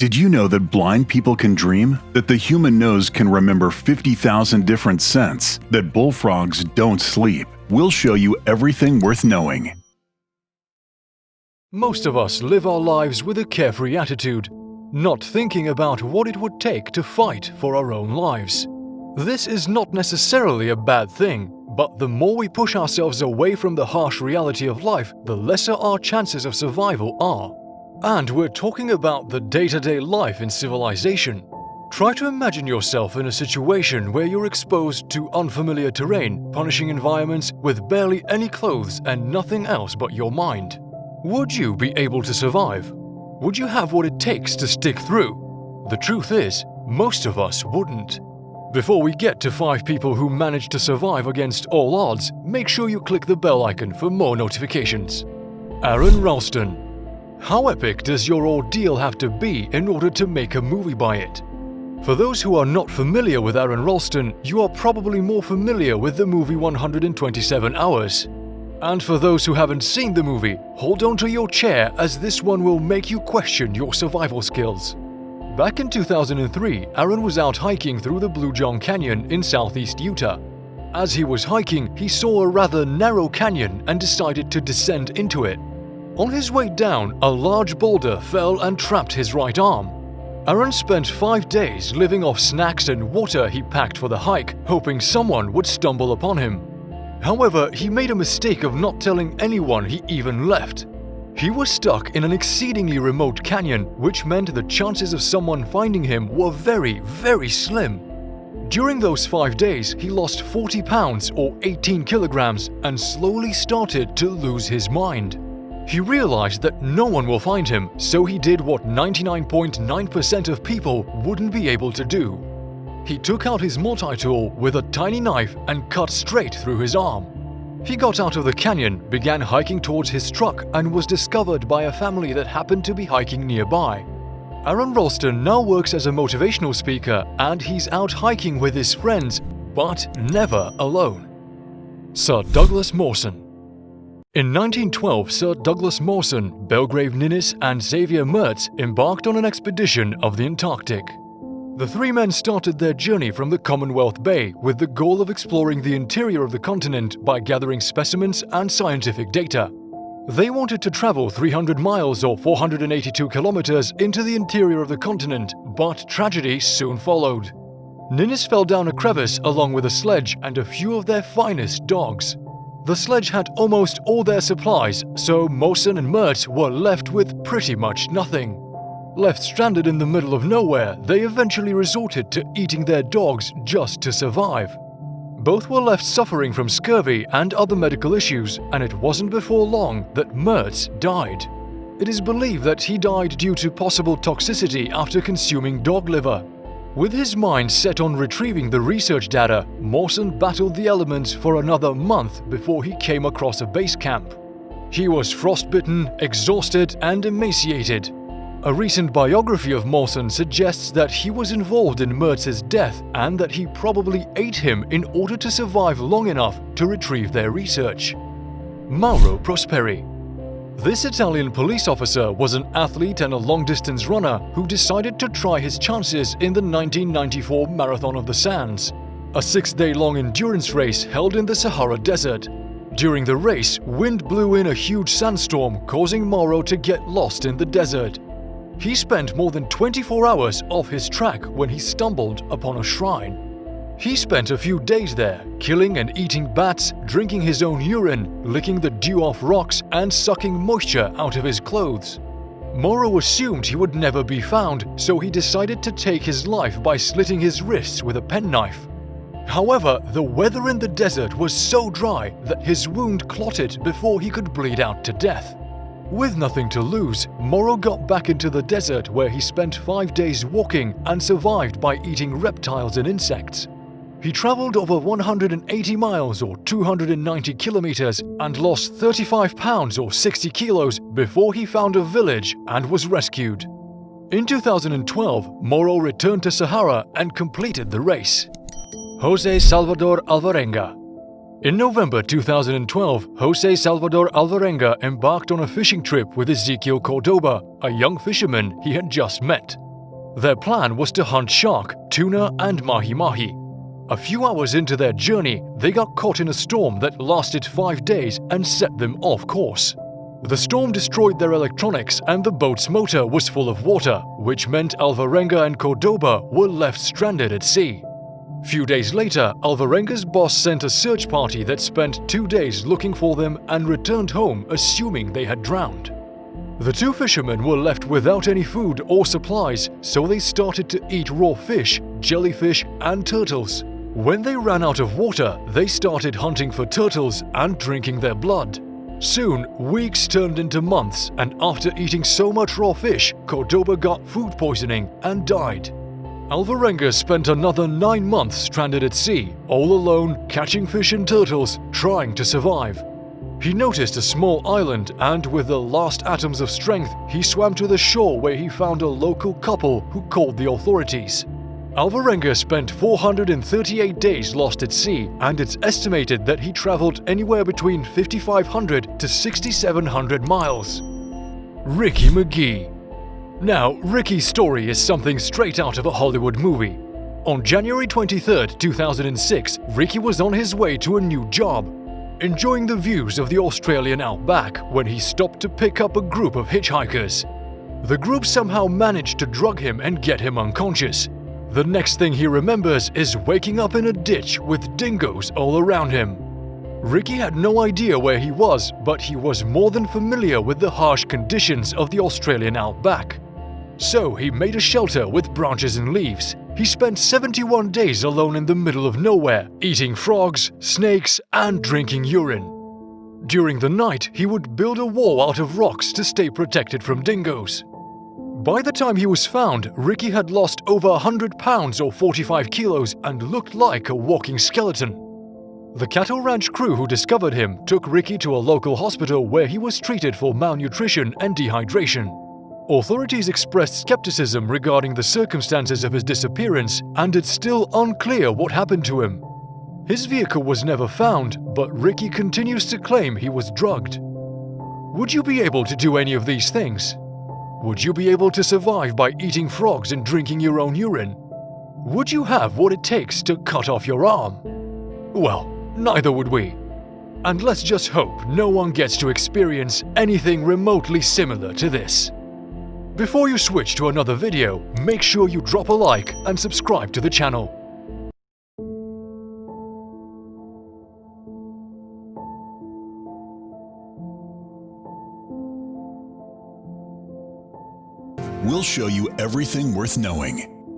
Did you know that blind people can dream? That the human nose can remember 50,000 different scents? That bullfrogs don't sleep? We'll show you everything worth knowing. Most of us live our lives with a carefree attitude, not thinking about what it would take to fight for our own lives. This is not necessarily a bad thing, but the more we push ourselves away from the harsh reality of life, the lesser our chances of survival are. And we're talking about the day-to-day life in civilization. Try to imagine yourself in a situation where you're exposed to unfamiliar terrain, punishing environments with barely any clothes and nothing else but your mind. Would you be able to survive? Would you have what it takes to stick through? The truth is, most of us wouldn't. Before we get to 5 people who managed to survive against all odds, make sure you click the bell icon for more notifications. Aaronlston. How epic does your ordeal have to be in order to make a movie by it? For those who are not familiar with Aaronlston, you are probably more familiar with the movie 127 Hours. And for those who haven't seen the movie, hold on to your chair as this one will make you question your survival skills. Back in 2003, Aaron was out hiking through the Blue John Canyon in southeast Utah. As he was hiking, he saw a rather narrow canyon and decided to descend into it. On his way down, a large boulder fell and trapped his right arm. Aaron spent 5 days living off snacks and water he packed for the hike, hoping someone would stumble upon him. However, he made a mistake of not telling anyone he even left. He was stuck in an exceedingly remote canyon, which meant the chances of someone finding him were very, very slim. During those 5 days, he lost 40 pounds or 18 kilograms and slowly started to lose his mind. He realized that no one will find him, so he did what 99.9% of people wouldn't be able to do. He took out his multi-tool with a tiny knife and cut straight through his arm. He got out of the canyon, began hiking towards his truck, and was discovered by a family that happened to be hiking nearby. Aaronlston now works as a motivational speaker, and he's out hiking with his friends, but never alone. Sir Douglas Mawson. In 1912, Sir Douglas Mawson, Belgrave Ninnis, and Xavier Mertz embarked on an expedition of the Antarctic. The 3 men started their journey from the Commonwealth Bay with the goal of exploring the interior of the continent by gathering specimens and scientific data. They wanted to travel 300 miles or 482 kilometers into the interior of the continent, but tragedy soon followed. Ninnis fell down a crevice along with a sledge and a few of their finest dogs. The sledge had almost all their supplies, so Mawson and Mertz were left with pretty much nothing. Left stranded in the middle of nowhere, they eventually resorted to eating their dogs just to survive. Both were left suffering from scurvy and other medical issues, and it wasn't before long that Mertz died. It is believed that he died due to possible toxicity after consuming dog liver. With his mind set on retrieving the research data, Mawson battled the elements for another month before he came across a base camp. He was frostbitten, exhausted, and emaciated. A recent biography of Mawson suggests that he was involved in Mertz's death and that he probably ate him in order to survive long enough to retrieve their research. Mouro Prosperi. This Italian police officer was an athlete and a long-distance runner who decided to try his chances in the 1994 Marathon of the Sands, a 6-day-long endurance race held in the Sahara Desert. During the race, wind blew in a huge sandstorm, causing Mouro to get lost in the desert. He spent more than 24 hours off his track when he stumbled upon a shrine. He spent a few days there, killing and eating bats, drinking his own urine, licking the dew off rocks, and sucking moisture out of his clothes. Mouro assumed he would never be found, so he decided to take his life by slitting his wrists with a penknife. However, the weather in the desert was so dry that his wound clotted before he could bleed out to death. With nothing to lose, Mouro got back into the desert where he spent 5 days walking and survived by eating reptiles and insects. He traveled over 180 miles or 290 kilometers and lost 35 pounds or 60 kilos before he found a village and was rescued. In 2012, Mouro returned to Sahara and completed the race. Jose Salvador Alvarenga. In November 2012, Jose Salvador Alvarenga embarked on a fishing trip with Ezequiel Cordoba, a young fisherman he had just met. Their plan was to hunt shark, tuna, and mahi-mahi. A few hours into their journey, they got caught in a storm that lasted 5 days and set them off course. The storm destroyed their electronics and the boat's motor was full of water, which meant Alvarenga and Cordoba were left stranded at sea. Few days later, Alvarenga's boss sent a search party that spent 2 days looking for them and returned home assuming they had drowned. The two fishermen were left without any food or supplies, so they started to eat raw fish, jellyfish, and turtles. When they ran out of water, they started hunting for turtles and drinking their blood. Soon, weeks turned into months, and after eating so much raw fish, Cordoba got food poisoning and died. Alvarenga spent another 9 months stranded at sea, all alone, catching fish and turtles, trying to survive. He noticed a small island and, with the last atoms of strength, he swam to the shore where he found a local couple who called the authorities. Alvarenga spent 438 days lost at sea, and it's estimated that he traveled anywhere between 5,500 to 6,700 miles. Ricky Mcgee. Now, Ricky's story is something straight out of a Hollywood movie. On January 23, 2006, Ricky was on his way to a new job, enjoying the views of the Australian outback when he stopped to pick up a group of hitchhikers. The group somehow managed to drug him and get him unconscious. The next thing he remembers is waking up in a ditch with dingoes all around him. Ricky had no idea where he was, but he was more than familiar with the harsh conditions of the Australian outback. So he made a shelter with branches and leaves. He spent 71 days alone in the middle of nowhere, eating frogs, snakes, and drinking urine. During the night, he would build a wall out of rocks to stay protected from dingoes. By the time he was found, Ricky had lost over 100 pounds or 45 kilos and looked like a walking skeleton. The cattle ranch crew who discovered him took Ricky to a local hospital where he was treated for malnutrition and dehydration. Authorities expressed skepticism regarding the circumstances of his disappearance, and it's still unclear what happened to him. His vehicle was never found, but Ricky continues to claim he was drugged. Would you be able to do any of these things? Would you be able to survive by eating frogs and drinking your own urine? Would you have what it takes to cut off your arm? Well, neither would we. And let's just hope no one gets to experience anything remotely similar to this. Before you switch to another video, make sure you drop a like and subscribe to the channel. We'll show you everything worth knowing